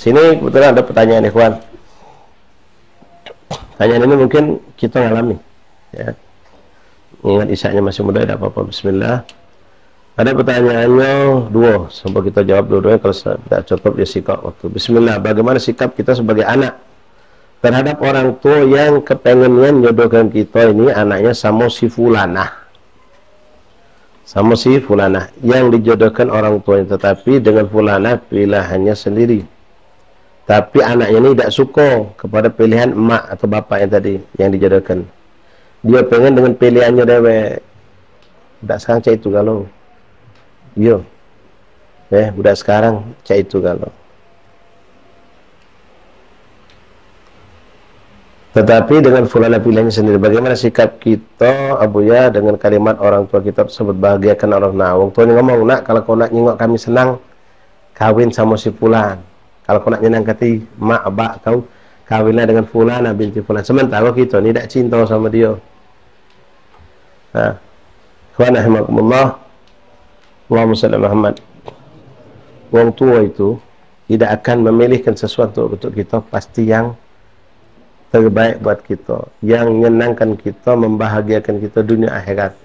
Sini kebetulan ada pertanyaan ikhwan. Pertanyaan ini mungkin kita ngalami, ya. Ingat isaknya masih muda, tidak apa-apa. Bismillah. Ada pertanyaannya dua, sampai kita jawab dua-duanya. Kalau tidak cukup ya sikap waktu. Bismillah. Bagaimana sikap kita sebagai anak terhadap orang tua yang kepengennya menjodohkan kita ini anaknya sama si fulanah, yang dijodohkan orang tuanya, tetapi dengan fulanah pilihannya sendiri. Tapi anaknya ini tidak suka kepada pilihan emak atau bapak yang tadi yang dijodohkan. Dia pengen dengan pilihannya dewek. Budak sekarang cak itu galau. Yo. Budak sekarang cak itu galau. Tetapi dengan fulanah pilihannya sendiri. Bagaimana sikap kita, Abuya, dengan kalimat orang tua kita tersebut? Bahagiakan orang. Nah, orang tuanya ngomong, nak, kalau kau nak nyengok kami senang, kawin sama si fulan. Kalau kau nak nyenang hati mak abak kau, kawinlah dengan fulanah binti fulan. Sementara kita ni tak cinta sama dia. Nah, Allahumma shalli ala Muhammad. Orang tua itu tidak akan memilihkan sesuatu untuk kita pasti yang terbaik buat kita, yang menyenangkan kita, membahagiakan kita dunia akhirat.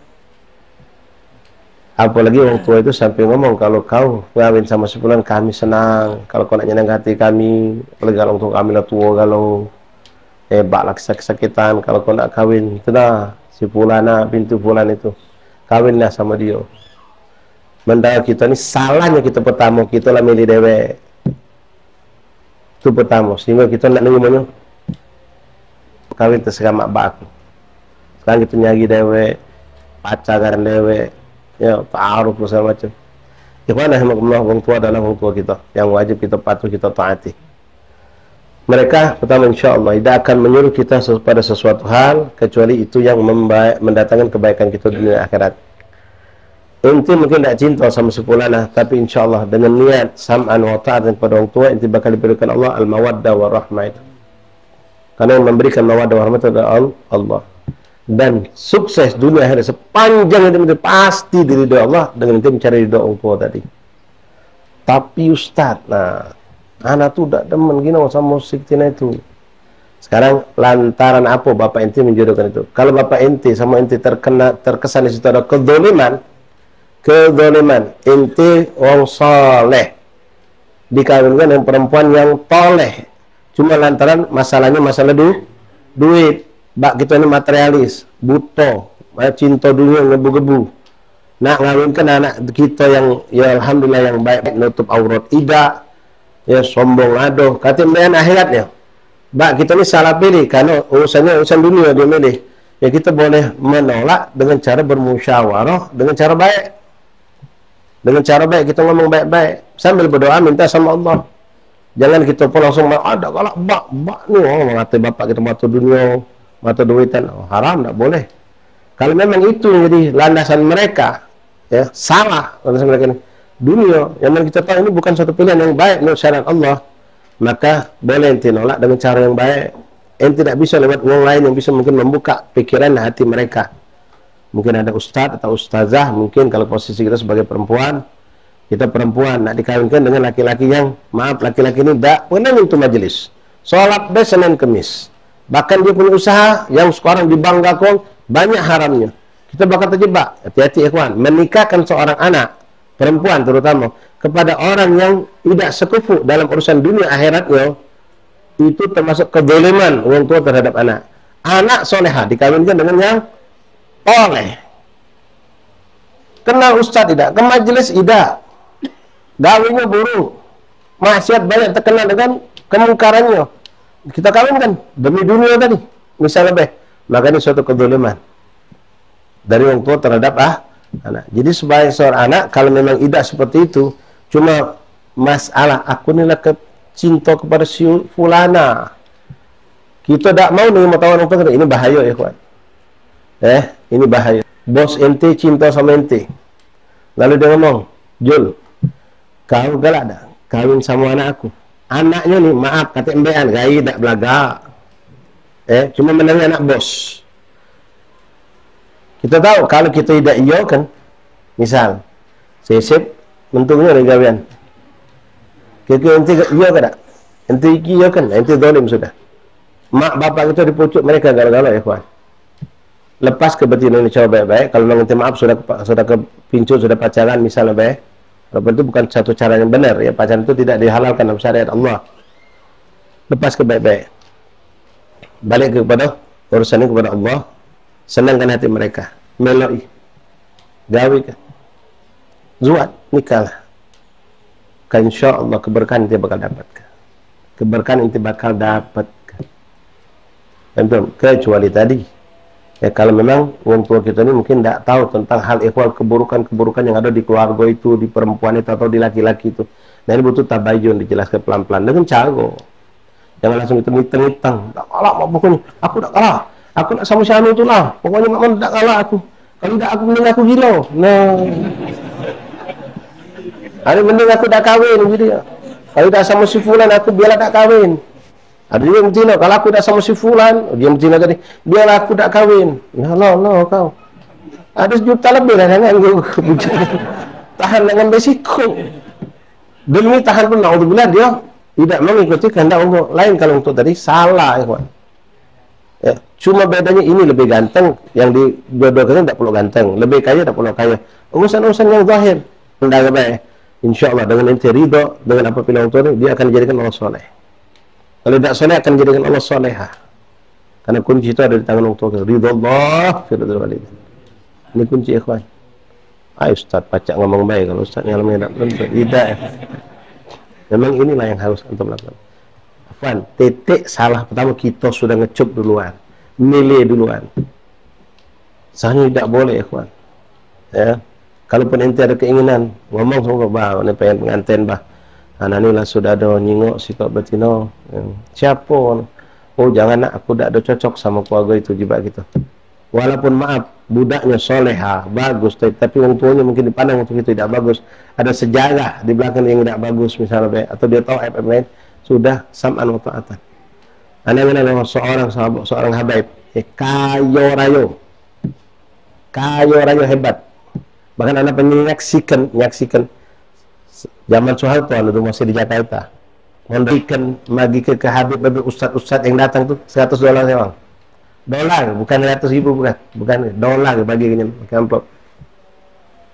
Apalagi orang tua itu sampai ngomong, kalau kau kawin sama si fulan kami senang, kalau kau nak nyenang hati kami, apalagi kalau orang tua kami lah tua galau, baklah kesakitan, kalau kau nak kawin, sudah si fulana binti fulan itu, kawinlah sama dia. Mendadak kita ni salahnya kita pertama, kita lah milih dewek. Itu pertama, sehingga kita nak nerimanya kawin terserah mak bak aku. Sekarang kita nyari dewek, pacaran dewek, ya ta'aruf segala macam. Ikhwanah rahimakumullah, orang tua adalah orang tua kita yang wajib kita patuh, kita taati. Mereka pertama insyaAllah tidak akan menyuruh kita pada sesuatu hal kecuali itu yang mendatangkan kebaikan kita dunia akhirat. Inti mungkin tidak cinta sama sepulanah, tapi insyaAllah dengan niat sam'an wa ta'at kepada orang tua, inti bakal diberikan Allah al-mawaddah wa rahmah itu. Karena yang memberikan mawaddah wa rahmah adalah Allah. Dan sukses dunia akhirat sepanjang itu pasti diridhoi Allah dengan itu mencari ridho orang tua tadi. Tapi Ustaz, nah, anak tu tak demen gini sama musik tina itu. Sekarang lantaran apa bapak ente menjodohkan itu? Kalau bapak ente sama ente terkesan di situ ada kedoliman, ente orang soleh dikawinkan dengan perempuan yang toleh, cuma lantaran masalahnya masalah duit. Bak kita ini materialis, buta, cinta dunia ngebu-gebu. Nak ngawinkan anak kita yang ya alhamdulillah yang baik, nutup aurat tidak, ya sombong aduh, kata mbayan akhiratnya. Bak kita ini salah pilih karena urusan dunia dia milih. Ya kita boleh menolak dengan cara bermusyawarah, dengan cara baik. Dengan cara baik kita ngomong baik-baik sambil berdoa minta sama Allah. Jangan kita pun langsung ada galak bak ni mengata bapak kita mata dunia, mata duitan, haram, tak boleh. Kalau memang itu jadi landasan mereka, ya salah landasan mereka ini. Dunia yang kita tahu ini bukan suatu pilihan yang baik menurut syariat Allah, maka boleh ente nolak dengan cara yang baik. Ente tidak bisa lewat orang lain yang bisa mungkin membuka pikiran dan hati mereka. Mungkin ada ustadz atau ustazah, mungkin kalau posisi kita sebagai perempuan, kita perempuan nak dikawinkan dengan laki-laki yang, maaf, laki-laki ini tak pernah untuk majelis, sholat bes Senin Kemis, bahkan dia punya usaha yang sekarang dibanggakan banyak haramnya. Kita bakal terjebak. Hati-hati ikhwan, menikahkan seorang anak perempuan terutama kepada orang yang tidak sekufu dalam urusan dunia akhiratnya, itu termasuk kezaliman orang tua terhadap anak. Anak soleha dikawinkan dengan yang oleh kenal ustaz tidak, ke majelis tidak, gawinya buruk, maksiat banyak, terkenal dengan kemungkarannya, kita kawinkan demi dunia tadi misalnya maka ini suatu kezaliman dari orang tua terhadap anak. Jadi sebagai seorang anak kalau memang tidak seperti itu, cuma masalah aku inilah cinta kepada si fulana, kita tak mau nih mau tahu orang tua, ini bahaya ya kawan. Ini bahaya. Bos ente cinta sama ente, lalu dia ngomong, Jul, kau galak dah kawin sama anak aku. Anaknya nih, maaf kata embean, gaya tak belaga, cuma menangnya anak bos. Kita tahu kalau kita tidak iya kan, misal sesep mentungnya dari gawian, kira-kira ente iya ke tak? Ente iki ya kan, ente zalim sudah. Mak bapak kita dipucuk mereka gara-gara ya kawan. Lepas kebetinan ini coba baik-baik. Kalau memang ente maaf sudah kepincut, sudah pacaran misalnya baik. Walaupun itu bukan satu cara yang benar ya, pacaran itu tidak dihalalkan dalam syariat Allah. Lepas ke baik-baik. Balik kepada urusan ini kepada Allah. Senangkan hati mereka. Meloi. Gawi kan. Zuat, nikahlah. Kan insyaAllah keberkahan ente bakal dapatkan. Keberkahan ente bakal dapatkan. Kecuali tadi. Ya kalau memang orang tua kita ini mungkin tidak tahu tentang hal ikhwal, keburukan-keburukan yang ada di keluarga itu, di perempuan itu atau di laki-laki itu. Nah ini butuh tabayun, dijelaskan pelan-pelan dengan cara. Jangan langsung itu ngiteng-ngiteng. Tak kalah mak pokoknya. Aku tak kalah. Aku nak sama Syahnu tu lah. Pokoknya mak tak kalah aku. Kalau tidak aku mending aku gila. Nah. Hari mending aku dah kahwin gitu ya. Kalau dah sama si fulan aku biarlah tak kahwin. Ada juga yang betina, kalau aku dah sama si fulan, dia betina tadi, biarlah aku tak kahwin. Ya Allah kau. Ada sejuta lebih dah dengan tahan dengan resiko. Demi tahan pun naudzubillah dia tidak mengikuti kehendak untuk lain. Kalau untuk tadi salah ya kawan. Ya, cuma bedanya ini lebih ganteng, yang dijodohkan tidak perlu ganteng, lebih kaya tidak perlu kaya. Urusan-urusan yang zahir, tidak baik. InsyaAllah dengan ente ridho dengan apabila untuk ini, dia akan dijadikan orang soleh. Kalau tidak soleh akan dijadikan Allah solehah. Karena kunci itu ada di tangan orang tua kita. Ridho Allah, firdaul walid. Ini kunci ikhwan. Ayo Ustaz, pacak ngomong baik. Kalau Ustaz ngalamin tidak. Memang inilah yang harus untuk melakukan. Afwan, titik salah pertama kita sudah ngecup duluan, milih duluan. Seharusnya tidak boleh ikhwan. Ya. Kalaupun ente ada keinginan, ngomong sama bah, ini pengen pengantin bah. Anak ni lah sudah ada nyingok sikap betina. Siapa? Oh jangan nak, aku tak ada cocok sama keluarga itu juga gitu. Walaupun maaf, budaknya soleha, bagus, tapi orang tuanya mungkin dipandang untuk itu tidak bagus. Ada sejarah di belakang yang tidak bagus misalnya, atau dia tahu FF lain, sudah sam'an wa ta'atan. Anak memang seorang sahabat, seorang habaib, kayo rayo hebat. Bahkan anak menyaksikan zaman Soeharto itu masih di Jakarta, memberikan magi ke Habib ustaz-ustaz yang datang tuh $100 sewang. Dolar, bukan 100.000, bukan dolar baginya pakai amplop.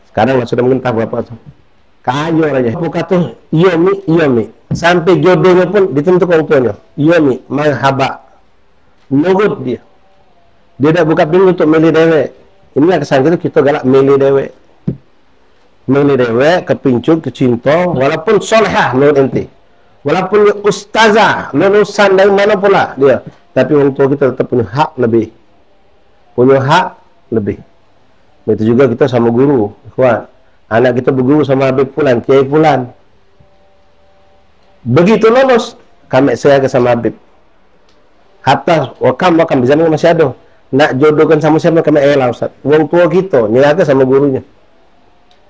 Sekarang lah sudah mungkin tak berapa tuh. Kayo aja. Bukan tuh, yomi. Sampai jodohnya pun ditentukan tuanya. Yomi, marhaba. Nurut dia. Dia tak buka pintu untuk milih dewek. Inilah kesan kita galak milih dewek. Milih dewek, kepincut, kecinta, walaupun solehah menurut ente. Walaupun dia ustazah, lulusan dari mana pula dia. Tapi orang tua kita tetap punya hak lebih. Begitu juga kita sama guru. Anak kita berguru sama Habib Fulan, Kiai Fulan. Begitu lulus, kami saya ke sama Habib. Hatta wakam di zaman masih ada. Nak jodohkan sama siapa kami elah Ustaz. Orang tua kita nyerahkan sama gurunya.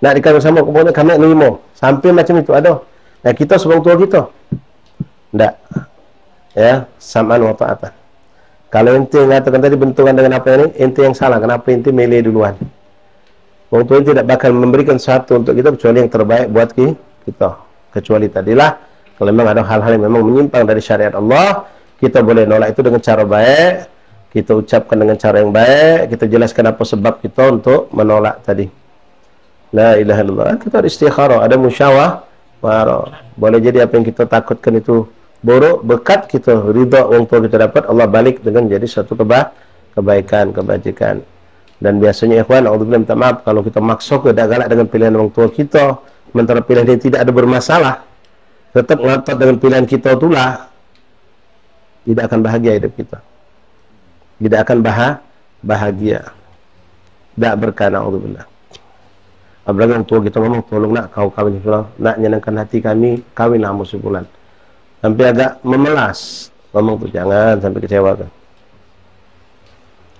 Nak dikawin sama kemudian kami nerima. Sampai macam itu ada. Nah kita seorang tua kita. Tak. Ya, sam'an wa ta'atan. Kalau ente mengatakan tadi bentukan dengan apa ini, ente yang salah. Kenapa ente milih duluan? Orang tua tidak bakal memberikan sesuatu untuk kita kecuali yang terbaik buat kita. Kecuali tadilah, kalau memang ada hal-hal yang memang menyimpang dari syariat Allah, kita boleh nolak itu dengan cara baik, kita ucapkan dengan cara yang baik, kita jelaskan apa sebab kita untuk menolak tadi. La ilaha illallah. Kita ada istikharah, ada musyawarah. Boleh jadi apa yang kita takutkan itu buruk, berkat kita ridha orang tua kita dapat, Allah balik dengan jadi satu kebaikan, kebajikan. Dan biasanya ikhwan, alhamdulillah minta maaf kalau kita maksa ke galak dengan pilihan orang tua kita, sementara pilihan yang tidak ada bermasalah, tetap ngotot dengan pilihan kita itulah, tidak akan bahagia hidup kita. Tidak akan bahagia. Tak berkah, alhamdulillah. Apalagi orang tua kita ngomong, tolong nak kau kawin sebulan, nak nyenangkan hati kami, kawinlah mu sebulan. Sampai agak memelas ngomong tuh, jangan sampai kecewakan.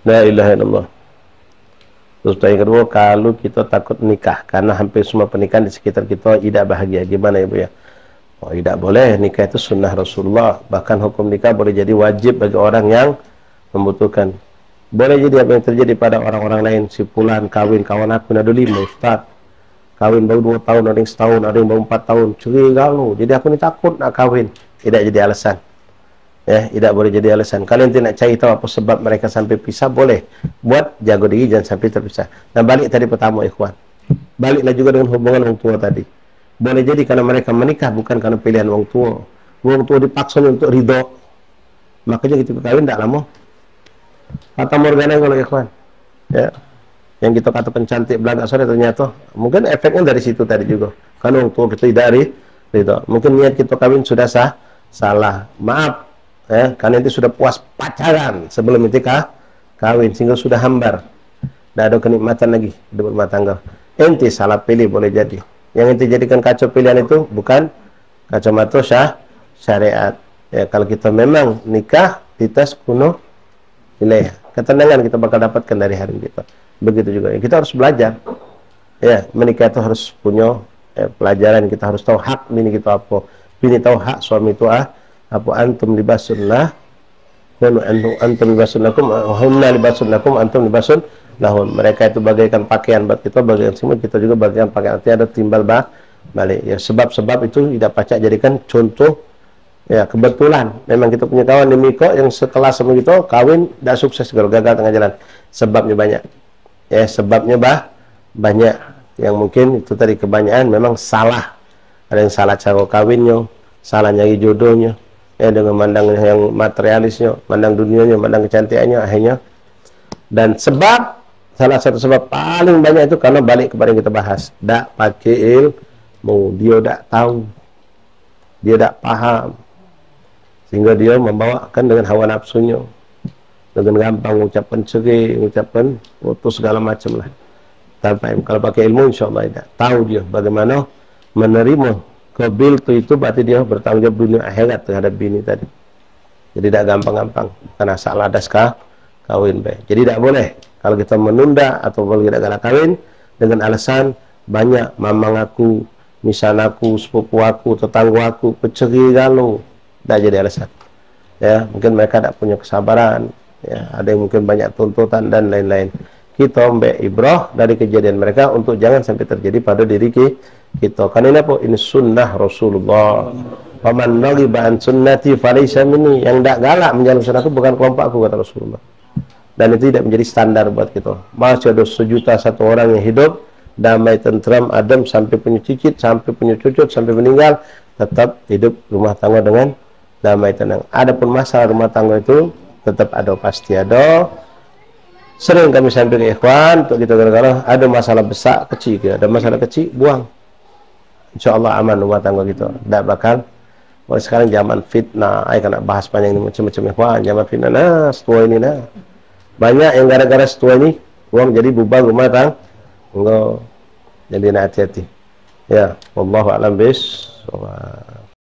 La ilaha illallah. Terus yang kedua, kalau kita takut nikah, karena hampir semua pernikahan di sekitar kita tidak bahagia, gimana ibu ya? Oh tidak boleh, nikah itu sunnah Rasulullah. Bahkan hukum nikah boleh jadi wajib bagi orang yang membutuhkan. Boleh jadi apa yang terjadi pada orang-orang lain, si fulan kawin, kawan aku ada 5 ustaz, kawin baru 2 tahun, ada yang setahun, ada yang baru 4 tahun, curiga lu. Jadi aku ni takut nak kawin. tidak jadi alasan. Ya, tidak boleh jadi alasan. Kalian tidak cari tahu apa sebab mereka sampai pisah, boleh buat jago diri jangan sampai terpisah. Nah, balik tadi pertama, ikhwan. Baliklah juga dengan hubungan orang tua tadi. Boleh jadi karena mereka menikah bukan karena pilihan orang tua. Orang tua dipaksa untuk ridho. Makanya gitu kawin tidak lama. Fata Morgana kalau ikhwan. Ya. Yang kita kata pencantik belanda sore ternyata mungkin efeknya dari situ tadi juga. Karena orang tua kita tidak ridho. Mungkin niat kita kawin sudah salah. Maaf. Ya, karena itu sudah puas pacaran sebelum itu kawin sehingga sudah hambar, tidak ada kenikmatan lagi hidup rumah tangga. Ente salah pilih boleh jadi. Yang ente jadikan kacau pilihan itu bukan kacamata syariat. Ya, kalau kita memang nikah di tas kuno wilayah, ketenangan kita bakal dapatkan dari hari kita. Begitu juga. Kita harus belajar. Ya, menikah itu harus punya pelajaran. Kita harus tahu hak bini kita apa. Bini tahu hak suami itu apa. Antum libasun lah, antum libasun lakum, hunna libasun lakum, antum libasun lahun. Mereka itu bagaikan pakaian buat kita, bagaikan semua kita juga bagaikan pakaian. Artinya ada timbal balik. Ya, sebab-sebab itu tidak pacak jadikan contoh. Ya, kebetulan memang kita punya kawan di Miko yang setelah sama kita kawin tidak sukses, gagal tengah jalan. Sebabnya banyak. Ya, sebabnya banyak. Yang mungkin itu tadi kebanyakan memang salah. Ada yang salah cara kawinnya, salah nyari jodohnya. Ya, dengan mandang yang materialisnya, mandang dunianya, mandang kecantikannya, akhirnya. Dan salah satu sebab paling banyak itu karena balik kepada yang kita bahas, tak pakai ilmu, dia tak tahu, dia tak paham, sehingga dia membawakan dengan hawa nafsunya, dengan gampang mengucapkan cerai, mengucapkan putus segala macam lah. Tanpa kalau pakai ilmu, insya Allah tidak tahu dia bagaimana menerima. Kebil itu berarti dia bertanggung jawab dunia akhirat terhadap bini tadi. Jadi tidak gampang-gampang karena salah das kawin baik. Jadi tidak boleh kalau kita menunda atau kalau tidak kawin dengan alasan banyak mamang aku, misan aku, sepupu aku, tetangga aku, peceri galau. Tidak jadi alasan. Ya, mungkin mereka tidak punya kesabaran. Ya, ada yang mungkin banyak tuntutan dan lain-lain. Kita ambil ibrah dari kejadian mereka untuk jangan sampai terjadi pada diri kita. Karena ini apa? Ini sunnah Rasulullah. Faman naghiba an sunnati falaysa minni. Yang tidak galak menjalankan sunnahku bukan kelompokku, kata Rasulullah. Dan itu tidak menjadi standar buat kita. Masih ada 1.000.000 orang yang hidup damai, tentram, adem, sampai punya cicit, sampai punya cucu, sampai meninggal, tetap hidup rumah tangga dengan damai, tenang. Adapun masalah rumah tangga itu tetap ada, pasti ada. Sering kami sampaikan ke ikhwan untuk kita gara-gara ada masalah besar kecil, ada masalah kecil buang. Insya Allah aman rumah tangga kita. Tidak bakal. Mulai sekarang zaman fitnah, saya kena bahas panjang ini macam-macam ikhwan. Zaman fitnah, nah setua ini nah. Banyak yang gara-gara setua ini buang jadi bubar rumah tangga. Enggak. Jadi hati-hati. Ya, wallahu a'lam bis.